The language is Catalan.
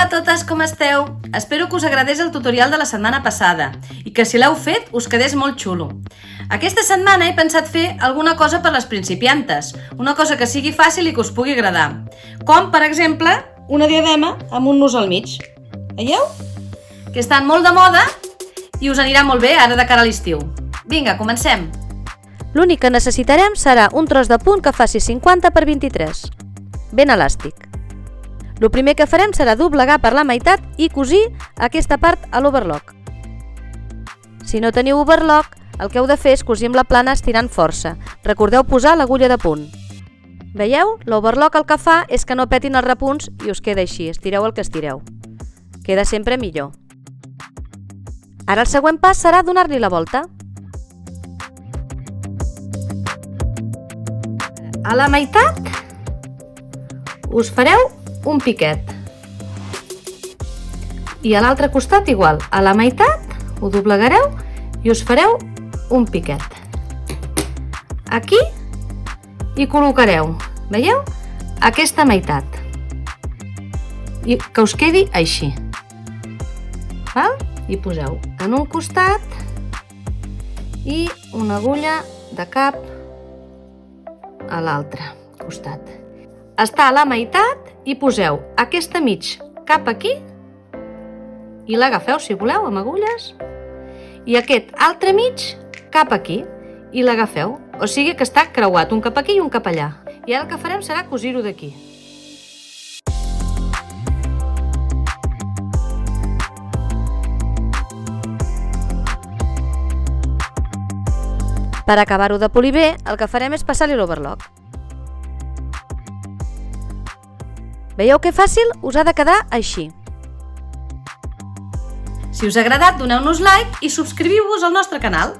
Hola a totes, com esteu? Espero que us agradés el tutorial de la setmana passada i que si l'heu fet us quedés molt xulo. Aquesta setmana he pensat fer alguna cosa per les principiantes, una cosa que sigui fàcil i que us pugui agradar, com per exemple una diadema amb un nus al mig. Veieu? Que estan molt de moda i us anirà molt bé ara de cara a l'estiu. Vinga, comencem! L'únic que necessitarem serà un tros de punt que faci 50 x 23, ben elàstic. El primer que farem serà doblegar per la meitat i cosir aquesta part a l'overlock. Si no teniu overlock, el que heu de fer és cosir amb la plana estirant força. Recordeu posar l'agulla de punt. Veieu? L'overlock el que fa és que no petin els repunts i us queda així, estireu el que estireu. Queda sempre millor. Ara el següent pas serà donar-li la volta. A la meitat us fareu un piquet. I a l'altre costat igual. A la meitat ho doblegareu i us fareu un piquet. Aquí hi col·locareu, veieu? Aquesta meitat. I que us quedi així. Val? I poseu en un costat i una agulla de cap a l'altre costat. Està a la meitat i poseu aquesta mig cap aquí i l'agafeu, si voleu, amb agulles, i aquest altre mig cap aquí i l'agafeu, o sigui que està creuat, un cap aquí i un cap allà. I ara el que farem serà cosir-ho d'aquí. Per acabar-ho de polir bé, el que farem és passar-li l'overlock. Veieu que fàcil? Us ha de quedar així. Si us ha agradat, doneu-nos like i subscriviu-vos al nostre canal.